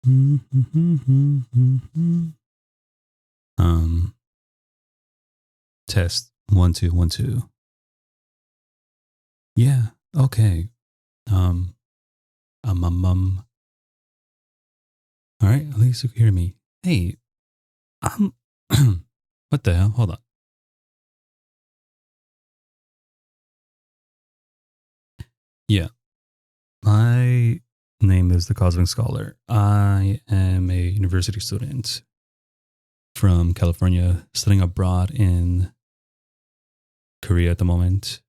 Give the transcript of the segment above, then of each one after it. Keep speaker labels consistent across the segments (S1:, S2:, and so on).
S1: Um, Test 1 2 1 2. Yeah. Okay. Um. Um. All right. At least you can hear me. Hey. Um. What the hell? Hold on. Yeah. My name is the Cosmic Scholar. I am a university student from California, studying abroad in Korea at the moment.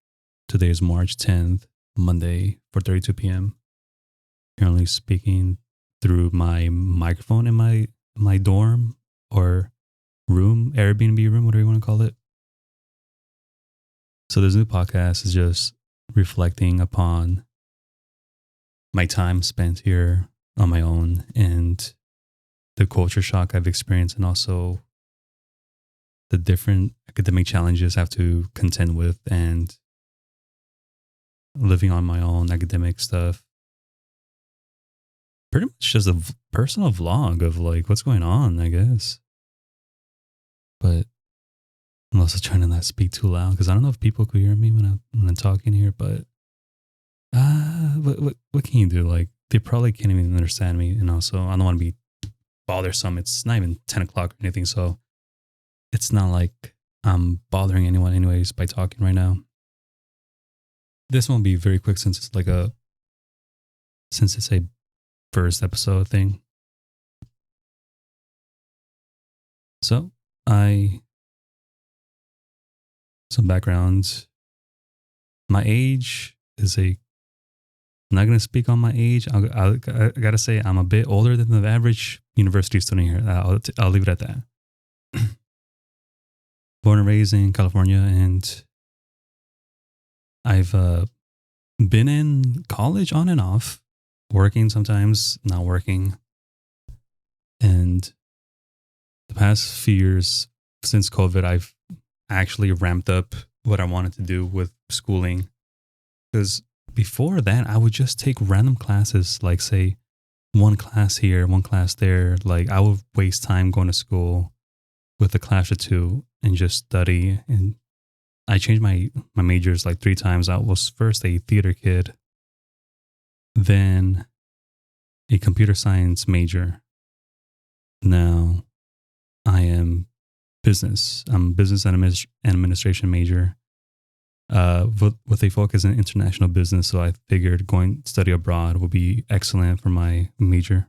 S1: Today is March 10th, Monday, 4:32 p.m. Currently speaking through my microphone in my dorm or room, Airbnb room, whatever you want to call it. So this new podcast is just reflecting upon my time spent here on my own and the culture shock I've experienced, and also the different academic challenges I have to contend with, and living on my own academic stuff. Pretty much just a personal vlog of like what's going on, I guess. But I'm also trying to not speak too loud because I don't know if people could hear me when I'm talking here. But what can you do? Like they probably can't even understand me, and also I don't want to be bothersome. It's not even 10 o'clock or anything, so it's not like I'm bothering anyone anyways by talking right now. This won't be very quick since it's a first episode thing. So I some background. My age is a. I'm not gonna speak on my age. I gotta say I'm a bit older than the average university student here. I'll leave it at that. Born and raised in California, and I've been in college on and off, working sometimes, not working, and the past few years since COVID, I've actually ramped up what I wanted to do with schooling. Because before that, I would just take random classes, like say one class here, one class there. Like I would waste time going to school with a class or two and just study. And I changed my majors like 3 times. I was first a theater kid, then a computer science major. Now I am business. I'm business and administration major, with a focus in international business. So I figured going to study abroad would be excellent for my major.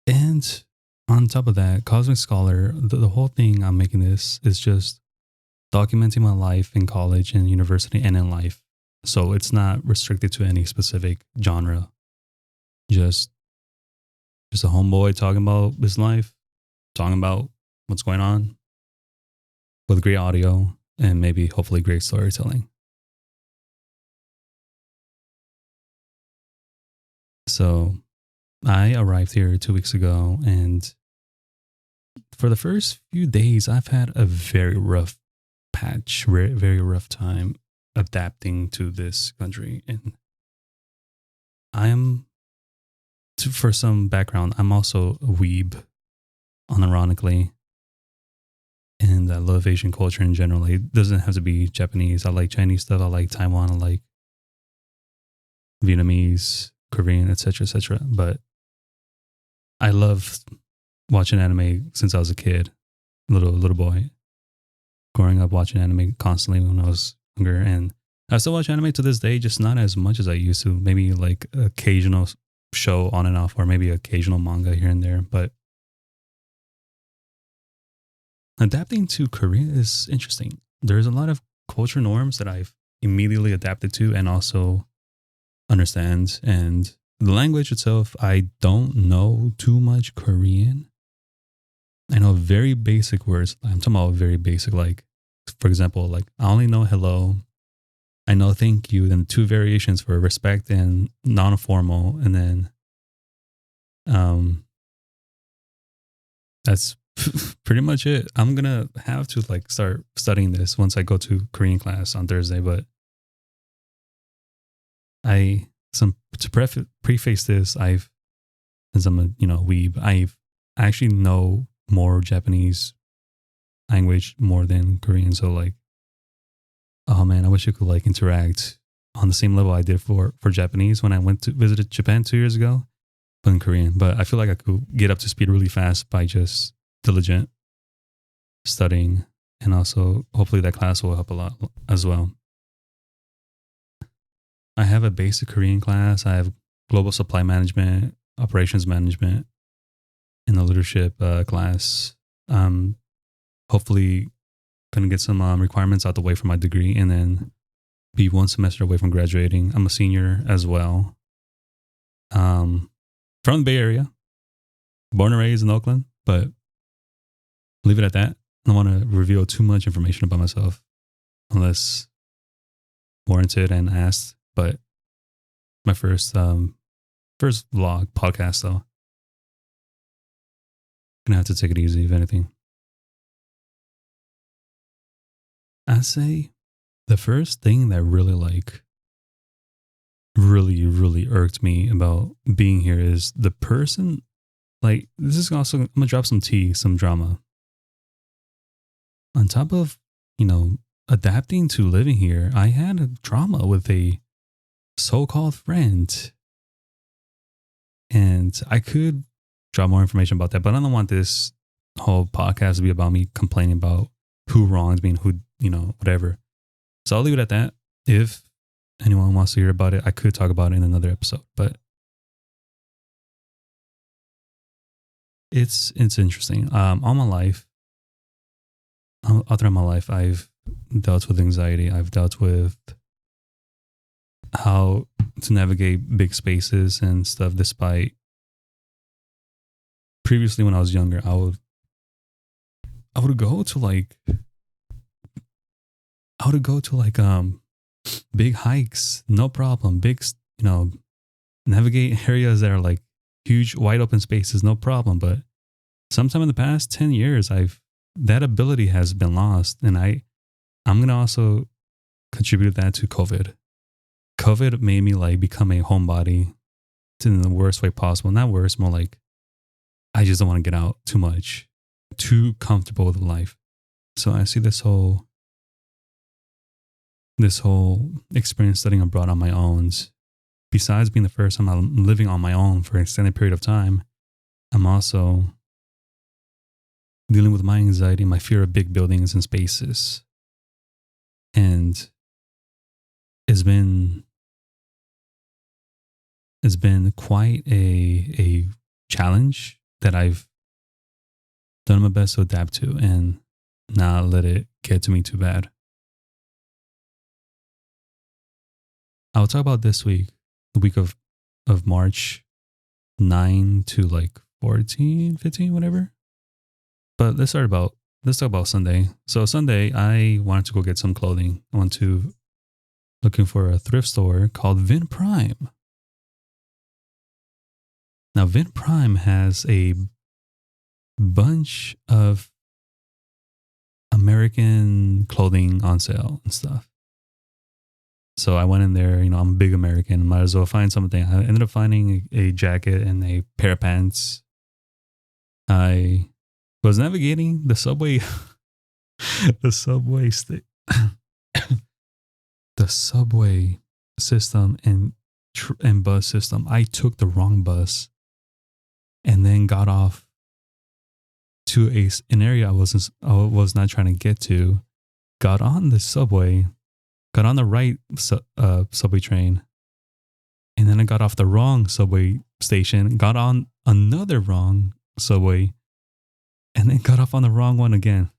S1: And on top of that, Cosmic Scholar, the whole thing I'm making this is just documenting my life in college and university and in life. So it's not restricted to any specific genre. Just just a homeboy talking about his life, talking about what's going on with great audio and maybe hopefully great storytelling. So I arrived here 2 weeks ago, and for the first few days, I've had a very rough patch, very rough time adapting to this country. And I am, for some background, I'm also a weeb, unironically. And I love Asian culture in general. It doesn't have to be Japanese. I like Chinese stuff. I like Taiwan. I like Vietnamese, Korean, etc., etc. But I love watching anime since I was a kid, little boy, growing up watching anime constantly when I was younger, and I still watch anime to this day, just not as much as I used to. Maybe like occasional show on and off, or maybe occasional manga here and there. But adapting to Korea is interesting. There's a lot of culture norms that I've immediately adapted to and also understand. And the language itself, I don't know too much Korean. I know very basic words. I'm talking about very basic, like, for example, like I only know hello. I know thank you, then 2 variations for respect and non-formal. And then that's pretty much it. I'm gonna have to like start studying this once I go to Korean class on Thursday. But I preface this, since I'm a weeb, I actually know more Japanese language more than Korean. So like, oh man, I wish I could like interact on the same level I did for Japanese when I went to visited Japan 2 years ago, but in Korean. But I feel like I could get up to speed really fast by just diligent studying, and also hopefully that class will help a lot as well. I have a basic Korean class. I have global supply management, operations management, and a leadership class. Hopefully gonna get some requirements out the way for my degree, and then be one semester away from graduating. I'm a senior as well. From the Bay Area, born and raised in Oakland, but leave it at that. I don't want to reveal too much information about myself unless warranted and asked. But my first vlog podcast, though. Gonna have to take it easy, if anything. I'd say the first thing that really irked me about being here is the person. Like, this is also, I'm gonna drop some tea, some drama. On top of, adapting to living here, I had a drama with a so-called friend. And I could drop more information about that, but I don't want this whole podcast to be about me complaining about who wrongs me and who, whatever. So I'll leave it at that. If anyone wants to hear about it, I could talk about it in another episode, but it's interesting. All throughout my life, I've dealt with anxiety. I've dealt with how to navigate big spaces and stuff. Despite previously, when I was younger, I would go to big hikes, no problem. Big, navigate areas that are like huge, wide open spaces, no problem. But sometime in the past 10 years, that ability has been lost. And I'm going to also contribute that to COVID. COVID made me become a homebody in the worst way possible. Not worse, more like I just don't want to get out too much, too comfortable with life. So I see this whole experience studying abroad on my own. Besides being the first time I'm living on my own for an extended period of time, I'm also dealing with my anxiety, my fear of big buildings and spaces. And it's been quite a challenge that I've done my best to adapt to and not let it get to me too bad. I'll talk about this week, the week of March 9 to 14, 15, whatever. But let's talk about Sunday. So Sunday, I wanted to go get some clothing. I went to looking for a thrift store called Vin Prime. Now, Vin Prime has a bunch of American clothing on sale and stuff. So I went in there, I'm a big American, might as well find something. I ended up finding a jacket and a pair of pants. I was navigating the subway, the subway system and bus system. I took the wrong bus and then got off to an area I was not trying to get to. Got on the subway, got on the right subway train, and then I got off the wrong subway station, got on another wrong subway, and then got off on the wrong one again.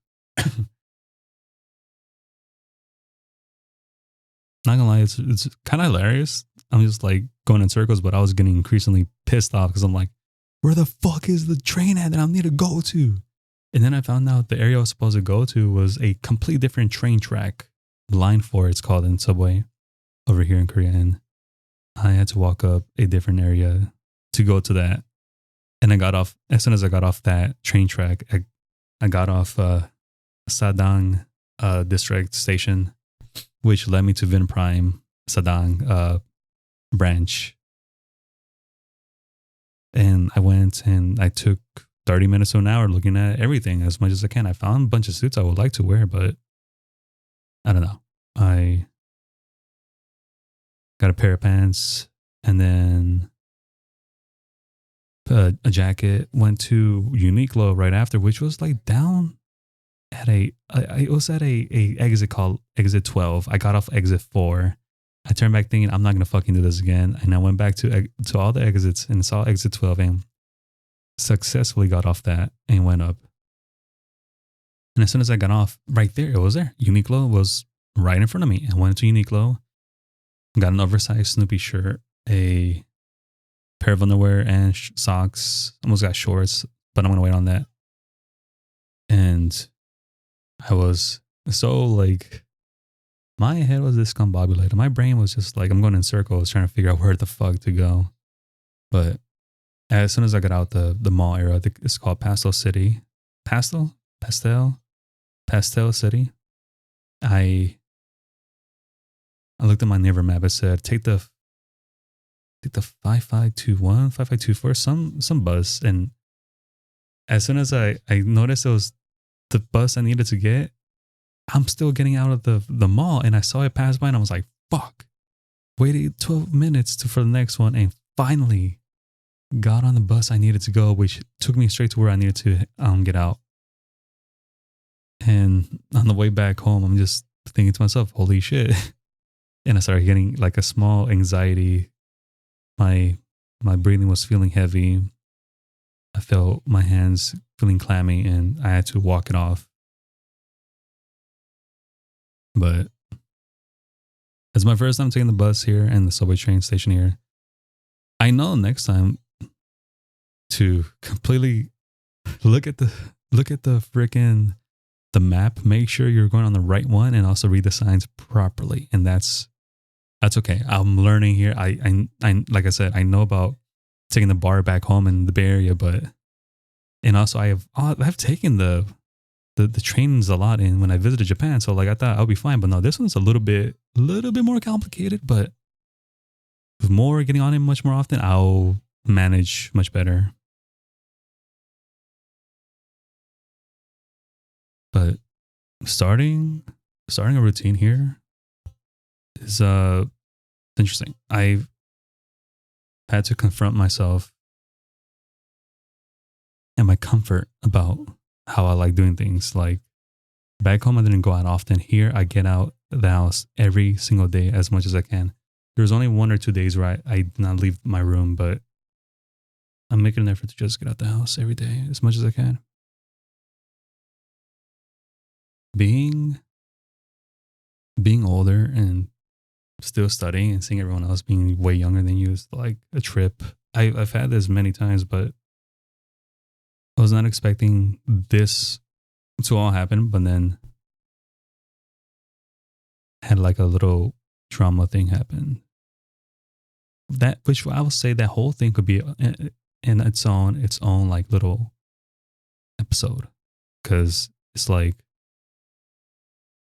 S1: Not gonna lie, it's kind of hilarious. I'm just going in circles, but I was getting increasingly pissed off because I'm like, where the fuck is the train at that I need to go to? And then I found out the area I was supposed to go to was a completely different train track. Line 4, it's called in Subway over here in Korea. And I had to walk up a different area to go to that. And as soon as I got off that train track, I got off Sadang district station, which led me to Vin Prime Sadang branch. And I went and I took 30 minutes to an hour looking at everything as much as I can. I found a bunch of suits I would like to wear, but I don't know. I got a pair of pants and then a jacket. Went to Uniqlo right after, which was like down at it was at a exit called exit 12. I got off exit 4. I turned back thinking I'm not gonna fucking do this again, and I went back to all the exits and saw exit 12 and successfully got off that and went up. And as soon as I got off, right there, it was there. Uniqlo was right in front of me. I went to Uniqlo, got an oversized Snoopy shirt, a pair of underwear and socks. Almost got shorts, but I'm gonna wait on that. And I was so like, my head was discombobulated. My brain was just like, I'm going in circles trying to figure out where the fuck to go. But as soon as I got out the mall area, I think it's called Pastel City. Pastel City. I looked at my neighbor map. It said, take the 5521, 5524, some bus. And as soon as I noticed it was the bus I needed to get, I'm still getting out of the mall, and I saw it pass by and I was like, fuck. Waited 12 minutes for the next one and finally got on the bus I needed to go, which took me straight to where I needed to get out. And on the way back home, I'm just thinking to myself, holy shit. And I started getting like a small anxiety. My breathing was feeling heavy. I felt my hands feeling clammy and I had to walk it off. But it's my first time taking the bus here and the subway train station here. I know next time to completely look at the freaking the map, make sure you're going on the right one, and also read the signs properly. And that's okay. I'm learning here. I like I said, I know about taking the bar back home in the Bay Area, but and also I've taken the trains a lot in when I visited Japan, so like I thought I'll be fine, but no, this one's a little bit more complicated, but with more getting on it much more often, I'll manage much better. But starting a routine here is interesting. I've had to confront myself and my comfort about how I like doing things. Like back home, I didn't go out often. Here, I get out the house every single day as much as I can. There's only 1 or 2 days where I did not leave my room, but I'm making an effort to just get out the house every day as much as I can. Being older and still studying and seeing everyone else being way younger than you is like a trip. I've had this many times, but I was not expecting this to all happen, but then had like a little drama thing happen. That, which I will say that whole thing could be in its own like little episode, because it's like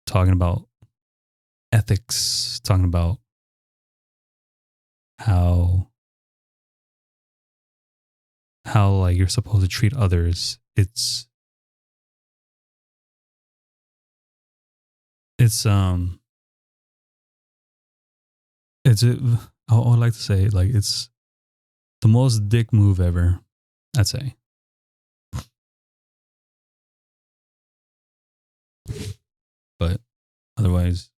S1: talking about ethics, talking about how like you're supposed to treat others. It's I would like to say like it's the most dick move ever, I'd say. But otherwise,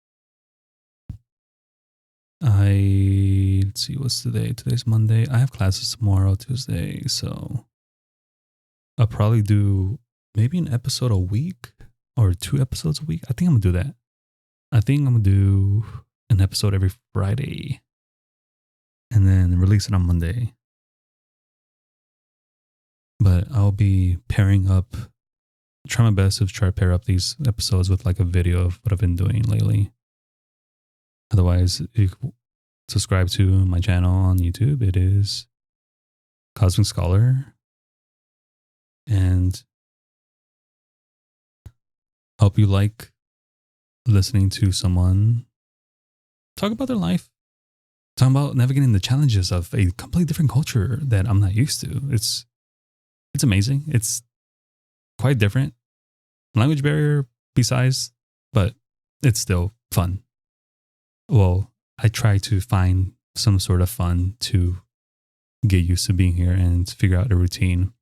S1: let's see, what's today? Today's Monday. I have classes tomorrow, Tuesday, so I'll probably do maybe an episode a week or 2 episodes a week. I think I'm gonna do that. I think I'm gonna do an episode every Friday and then release it on Monday. But I'll be pairing up, try my best to try to pair up these episodes with like a video of what I've been doing lately. Otherwise, you can subscribe to my channel on YouTube. It is Cosmic Scholar. And hope you like listening to someone talk about their life, talking about navigating the challenges of a completely different culture that I'm not used to. It's amazing. It's quite different. Language barrier besides, but it's still fun. Well, I try to find some sort of fun to get used to being here and figure out a routine.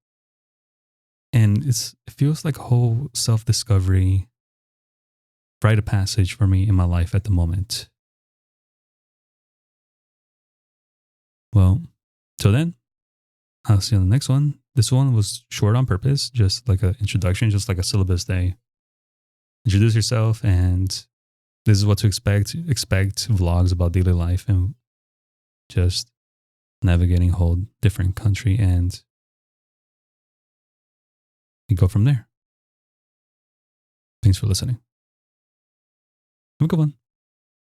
S1: And it feels like a whole self-discovery, rite of passage for me in my life at the moment. Well, till then, I'll see you on the next one. This one was short on purpose, just like an introduction, just like a syllabus day. Introduce yourself, and this is what to expect. Expect vlogs about daily life and just navigating a whole different country, and we go from there. Thanks for listening. Have a good one.